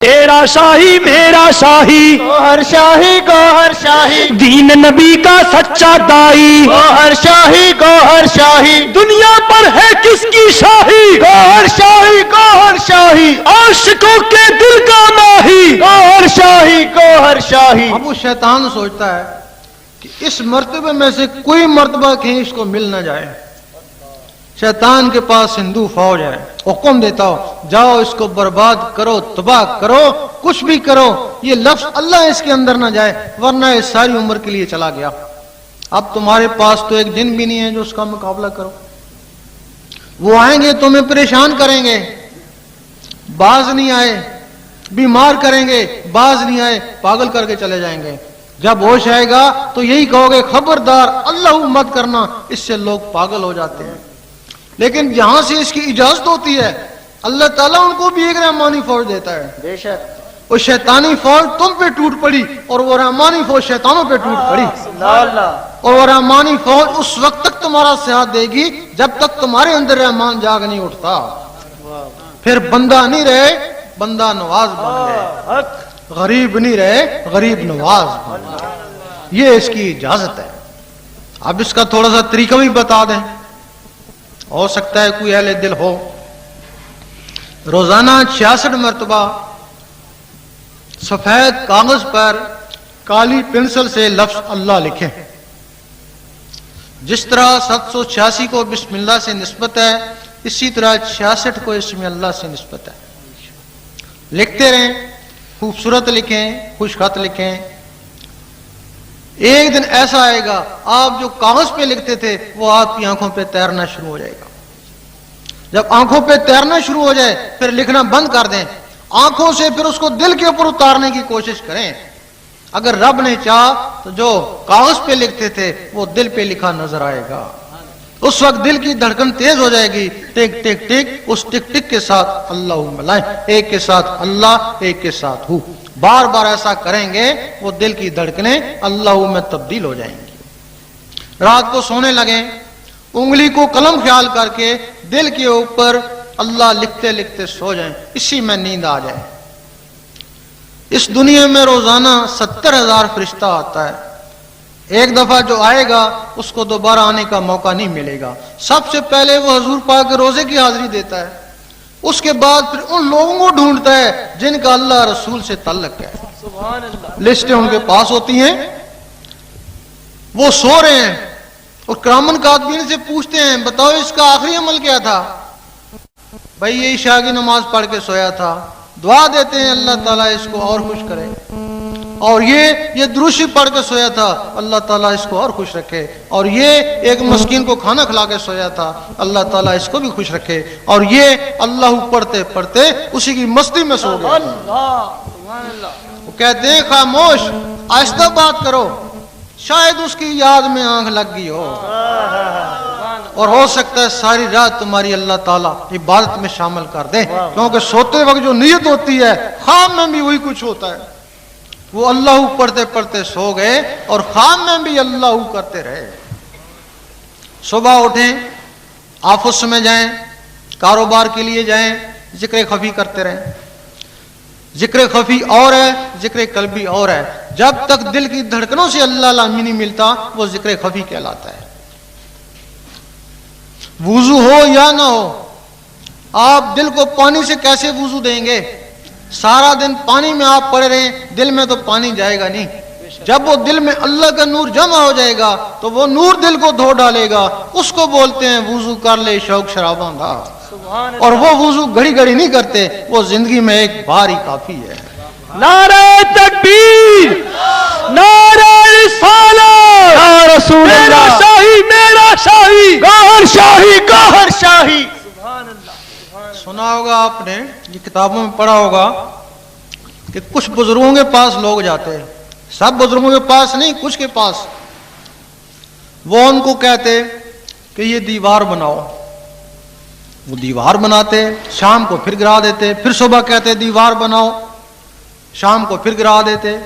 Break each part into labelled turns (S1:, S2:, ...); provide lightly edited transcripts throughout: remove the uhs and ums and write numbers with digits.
S1: تیرا شاہی میرا شاہی
S2: گوہر شاہی
S1: دین نبی کا سچا دائی
S2: گوہر شاہی
S1: دنیا پر ہے کس کی شاہی
S2: گوہر شاہی
S1: عاشقوں کے دل کا ماہی
S2: گوہر شاہی
S3: اب وہ شیطان سوچتا ہے کہ اس مرتبے میں سے کوئی مرتبہ کہیں اس کو مل نہ جائے. شیطان کے پاس ہندو فوج ہے، حکم دیتا ہو جاؤ اس کو برباد کرو، تباہ کرو، کچھ بھی کرو، یہ لفظ اللہ اس کے اندر نہ جائے ورنہ یہ ساری عمر کے لیے چلا گیا. اب تمہارے پاس تو ایک دن بھی نہیں ہے جو اس کا مقابلہ کرو. وہ آئیں گے تمہیں پریشان کریں گے، باز نہیں آئے، بیمار کریں گے، باز نہیں آئے، پاگل کر کے چلے جائیں گے. جب ہوش آئے گا تو یہی کہو گے خبردار اللہ مت کرنا، اس سے لوگ پاگل ہو جاتے ہیں. لیکن جہاں سے اس کی اجازت ہوتی ہے اللہ تعالیٰ ان کو بھی ایک رحمانی فوج دیتا ہے.
S2: بے شک
S3: وہ شیطانی فوج تم پہ ٹوٹ پڑی اور وہ رحمانی فوج شیطانوں پہ ٹوٹ پڑی. اور وہ رحمانی فوج اس وقت تک تمہارا ساتھ دے گی جب تک تمہارے اندر رحمان جاگ نہیں اٹھتا. پھر بندہ نہیں رہے، بندہ نواز بن گئے. غریب نہیں رہے، غریب نواز بن گئے. یہ اس کی اجازت ہے. اب اس کا تھوڑا سا طریقہ بھی بتا دیں، ہو سکتا ہے کوئی اہل دل ہو. روزانہ 66 مرتبہ سفید کاغذ پر کالی پنسل سے لفظ اللہ لکھیں. جس طرح 786 کو بسم اللہ سے نسبت ہے اسی طرح 66 کو اسم اللہ سے نسبت ہے. لکھتے رہیں، خوبصورت لکھیں، خوش خط لکھیں. ایک دن ایسا آئے گا آپ جو کاغذ پہ لکھتے تھے وہ آپ کی آنکھوں پہ تیرنا شروع ہو جائے گا. جب آنکھوں پہ تیرنا شروع ہو جائے پھر لکھنا بند کر دیں. آنکھوں سے پھر اس کو دل کے اوپر اتارنے کی کوشش کریں. اگر رب نے چاہا تو جو کاغذ پہ لکھتے تھے وہ دل پہ لکھا نظر آئے گا. اس وقت دل کی دھڑکن تیز ہو جائے گی. ٹک ٹک ٹک، اس ٹک ٹک کے ساتھ اللہ ملائیں، ایک کے ساتھ اللہ، ایک کے ساتھ ہو. بار بار ایسا کریں گے وہ دل کی دھڑکنیں اللہ میں تبدیل ہو جائیں گی. رات کو سونے لگیں، انگلی کو قلم خیال کر کے دل کے اوپر اللہ لکھتے لکھتے سو جائیں، اسی میں نیند آ جائے. اس دنیا میں روزانہ 70,000 فرشتہ آتا ہے. ایک دفعہ جو آئے گا اس کو دوبارہ آنے کا موقع نہیں ملے گا. سب سے پہلے وہ حضور پاک کے روزے کی حاضری دیتا ہے. اس کے بعد پھر ان لوگوں کو ڈھونڈتا ہے جن کا اللہ رسول سے تعلق ہے. لسٹیں ان کے پاس ہوتی ہیں، وہ سو رہے ہیں اور کرامن کاتبین سے پوچھتے ہیں بتاؤ اس کا آخری عمل کیا تھا؟ بھائی یہ عشاء کی نماز پڑھ کے سویا تھا. دعا دیتے ہیں اللہ تعالیٰ اس کو اور خوش کرے. اور یہ دروشی پڑھ کے سویا تھا، اللہ تعالیٰ اس کو اور خوش رکھے. اور یہ ایک مسکین کو کھانا کھلا کے سویا تھا، اللہ تعالیٰ اس کو بھی خوش رکھے. اور یہ اللہ پڑھتے پڑھتے اسی کی مستی میں سو گیا. وہ کہتے ہیں خاموش، آہستہ بات کرو، شاید اس کی یاد میں آنکھ لگ گئی ہو اور ہو سکتا ہے ساری رات تمہاری اللہ تعالیٰ عبادت میں شامل کر دیں. کیونکہ سوتے وقت جو نیت ہوتی ہے خواب میں بھی وہی کچھ ہوتا ہے. وہ اللہ پڑھتے پڑھتے سو گئے اور خواب میں بھی اللہ کرتے رہے. صبح اٹھیں، آفس میں جائیں، کاروبار کے لیے جائیں، ذکر خفی کرتے رہیں. ذکر خفی اور ہے، ذکر قلبی اور ہے. جب تک دل کی دھڑکنوں سے اللہ لامی نہیں ملتا وہ ذکر خفی کہلاتا ہے. وضو ہو یا نہ ہو، آپ دل کو پانی سے کیسے وضو دیں گے؟ سارا دن پانی میں آپ پڑے رہیں، دل میں تو پانی جائے گا نہیں. جب وہ دل میں اللہ کا نور جمع ہو جائے گا تو وہ نور دل کو دھو ڈالے گا. اس کو بولتے ہیں وضو کر لے شوق شراباں دا. اور وہ وضو گھڑی گھڑی نہیں کرتے، وہ زندگی میں ایک بار ہی کافی ہے.
S1: نعرہ تکبیر، نعرہ رسالت، یا رسول اللہ، میرا شاہی میرا شاہی،
S2: گوہر شاہی.
S3: سنا ہوگا آپ نے، یہ کتابوں میں پڑھا ہوگا کہ کچھ بزرگوں کے پاس لوگ جاتے ہیں، سب بزرگوں کے پاس نہیں، کچھ کے پاس. وہ ان کو کہتے کہ یہ دیوار بناؤ. وہ دیوار بناتے، شام کو پھر گرا دیتے، پھر صبح کہتے دیوار بناؤ، شام کو پھر گرا دیتے.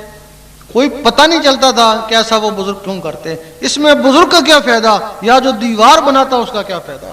S3: کوئی پتہ نہیں چلتا تھا کہ ایسا وہ بزرگ کیوں کرتے. اس میں بزرگ کا کیا فائدہ یا جو دیوار بناتا اس کا کیا فائدہ؟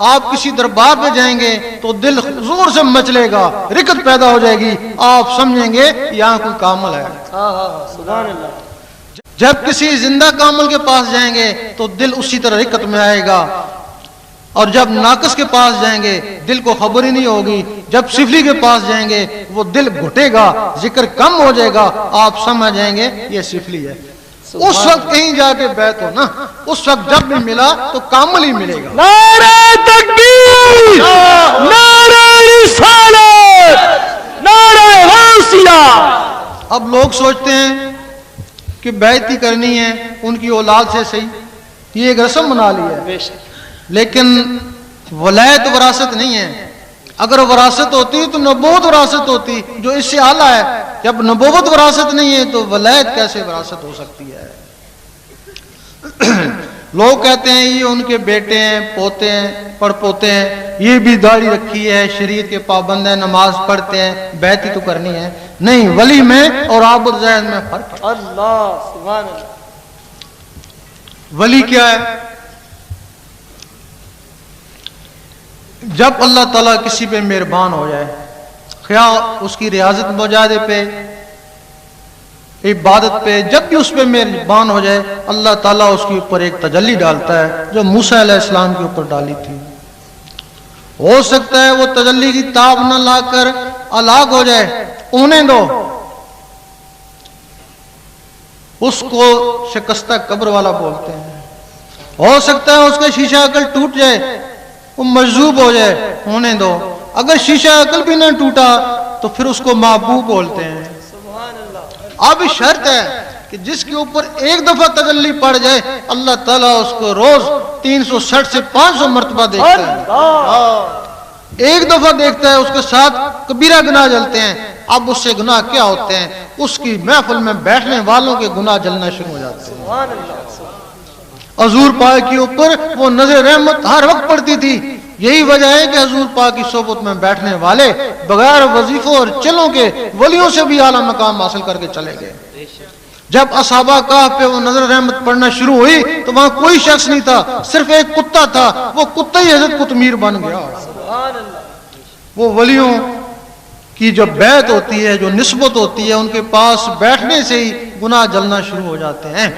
S3: آپ کسی دربار پہ جائیں گے تو دل زور سے مچلے گا، رکت پیدا ہو جائے گی، آپ سمجھیں گے یہاں کوئی کامل ہے۔
S2: سبحان اللہ۔
S3: جب کسی زندہ کامل کے پاس جائیں گے تو دل اسی طرح رکت میں آئے گا، اور جب ناقص کے پاس جائیں گے دل کو خبر ہی نہیں ہوگی، جب سفلی کے پاس جائیں گے وہ دل گھٹے گا، ذکر کم ہو جائے گا، آپ سمجھ جائیں گے یہ سفلی ہے۔ اس وقت کہیں جا کے بیعت ہو نا، اس وقت جب بھی ملا تو کامل ہی ملے گا۔
S1: نعرہ تکبیر، نعرہ رسالت، نعرہ غوثیہ۔
S3: اب لوگ سوچتے ہیں کہ بیعت ہی کرنی ہے ان کی اولاد سے صحیح، یہ ایک رسم بنا لی ہے،
S2: بے شک۔
S3: لیکن ولایت وراثت نہیں ہے۔ اگر وراثت ہوتی تو نبوت وراثت ہوتی، جو اس سے اعلیٰ ہے۔ جب نبوت وراثت نہیں ہے تو ولایت کیسے وراثت ہو سکتی ہے؟ لوگ کہتے ہیں یہ ان کے بیٹے ہیں، پوتے ہیں، پڑ پوتے ہیں، یہ بھی داڑھی رکھی ہے، شریعت کے پابند ہیں، نماز پڑھتے ہیں، بیعت ہی تو کرنی ہے۔ نہیں، ولی میں اور عابد زید میں فرق ہے۔
S2: اللہ سبحان اللہ۔
S3: ولی کیا ہے؟ جب اللہ تعالیٰ کسی پہ مہربان ہو جائے، خیال اس کی ریاضت مجاہدے پہ، عبادت پہ، جب بھی اس پہ مہربان ہو جائے اللہ تعالیٰ اس کے اوپر ایک تجلی ڈالتا ہے جو موسیٰ علیہ السلام کے اوپر ڈالی تھی۔ ہو سکتا ہے وہ تجلی کی تاب نہ لا کر ہلاک ہو جائے، انہیں دو، اس کو شکستہ قبر والا بولتے ہیں۔ ہو سکتا ہے اس کا شیشہ عقل ٹوٹ جائے، وہ مجذوب ہو جائے، ہونے دو۔ اگر شیشہ عقل بھی نہ ٹوٹا تو پھر اس کو محبوب بولتے ہیں۔ اب شرط ہے کہ جس کے اوپر ایک دفعہ تجلی پڑ جائے اللہ تعالیٰ اس کو روز 360 سے 500 مرتبہ دیکھتا ہے۔ ایک دفعہ دیکھتا ہے، اس کے ساتھ کبیرہ گناہ جلتے ہیں۔ اب اس سے گناہ کیا ہوتے ہیں؟ اس کی محفل میں بیٹھنے والوں کے گناہ جلنا شروع ہو جاتے ہیں۔ حضور پاک کے اوپر وہ نظر رحمت ہر وقت پڑتی تھی، یہی وجہ ہے کہ حضور پاک کی صحبت میں بیٹھنے والے بغیر وظیفوں اور چلوں کے ولیوں سے بھی اعلیٰ مقام حاصل کر کے چلے گئے۔ جب اصحابہ کہف پہ وہ نظر رحمت پڑھنا شروع ہوئی تو وہاں کوئی شخص نہیں تھا، صرف ایک کتا تھا، وہ کتا ہی حضرت قطمیر بن گیا۔ وہ ولیوں کی جو بیعت ہوتی ہے، جو نسبت ہوتی ہے، ان کے پاس بیٹھنے سے ہی گناہ جلنا شروع ہو جاتے ہیں۔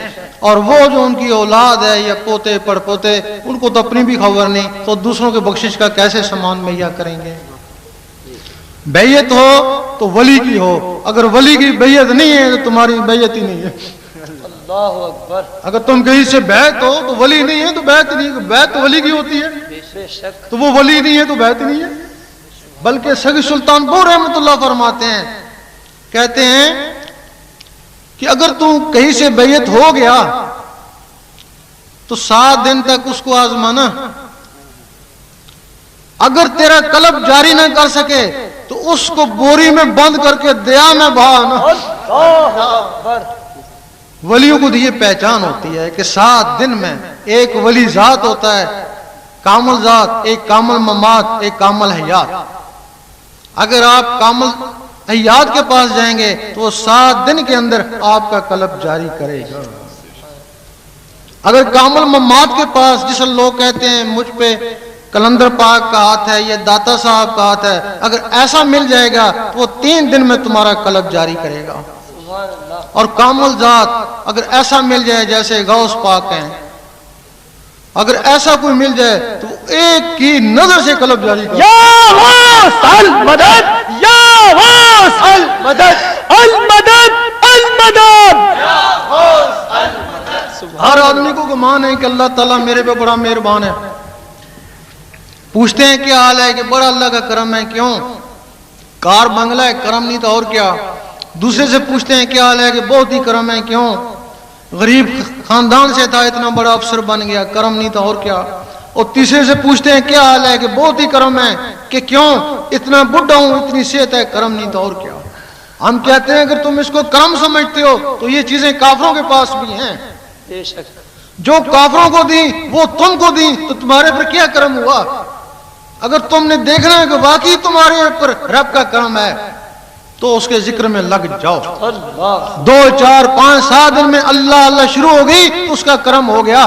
S3: اور وہ جو ان کی اولاد ہے یا پوتے پڑ پوتے، ان کو تو اپنی بھی خبر نہیں، تو دوسروں کے بخشش کا کیسے سامان مہیا کریں گے؟ بیعت ہو تو ولی کی ہو، اگر ولی کی بیعت نہیں ہے تو تمہاری بیعت ہی نہیں ہے۔
S2: اللہ اکبر۔
S3: اگر تم کہیں سے بیعت ہو تو ولی نہیں ہے تو بیعت نہیں ہے، بیعت تو ولی کی ہوتی ہے،
S2: بے شک۔
S3: تو وہ ولی نہیں ہے تو بیعت نہیں ہے۔ بلکہ سگی سلطان بو رحمت اللہ فرماتے ہیں، کہتے ہیں کہ اگر تم کہیں سے بیعت ہو گیا تو 7 دن تک اس کو آزمانا، اگر تیرا قلب جاری نہ کر سکے تو اس کو بوری میں بند کر کے دریا میں بہانا۔
S2: اللہ اکبر۔
S3: ولیوں کو یہ پہچان ہوتی ہے کہ 7 دن میں ایک ولی ذات ہوتا ہے، کامل ذات، ایک کامل ممات، ایک کامل حیات۔ اگر آپ کامل حیات کے پاس جائیں گے تو وہ 7 دن کے اندر آپ کا قلب جاری کرے گا۔ اگر کامل ممات کے پاس، جسے لوگ کہتے ہیں مجھ پہ کلندر پاک کا ہاتھ ہے، یہ داتا صاحب کا ہاتھ ہے، اگر ایسا مل جائے گا تو وہ 3 دن میں تمہارا قلب جاری کرے گا۔ اور کامل ذات اگر ایسا مل جائے جیسے غوث پاک ہیں، اگر ایسا کوئی مل جائے تو ایک کی نظر سے قلب جاری کرے گا۔
S1: یا غوث المدد، یا غوث المدد، المدد المدد۔
S3: ہر آدمی کو گمان ہے کہ اللہ تعالیٰ میرے پہ بڑا مہربان ہے۔ پوچھتے ہیں کیا حال ہے کہ بڑا اللہ کا کرم ہے، کیوں؟ کار بنگلہ ہے، کرم نہیں تو اور کیا؟ دوسرے سے پوچھتے ہیں کیا حال ہے کہ بہت ہی کرم ہے، کیوں؟ غریب خاندان سے تھا، اتنا بڑا افسر بن گیا، کرم نہیں تو اور کیا؟ اور تیسرے سے پوچھتے ہیں کیا حال ہے کہ بہت ہی کرم ہے، کہ کیوں؟ اتنا بڈھا ہوں، اتنی صحت ہے، کرم نہیں تو اور کیا؟ ہم کہتے ہیں اگر تم اس کو کرم سمجھتے ہو تو یہ چیزیں کافروں کے پاس بھی ہیں۔
S2: بے شک۔
S3: جو کافروں کو دیں وہ تم کو دیں تو تمہارے پر کیا کرم ہوا؟ اگر تم نے دیکھنا ہے کہ واقعی تمہارے پر رب کا کرم ہے تو اس کے ذکر میں لگ جاؤ۔ 2 4 5 7 دن میں اللہ اللہ شروع ہو گئی تو اس کا کرم ہو گیا۔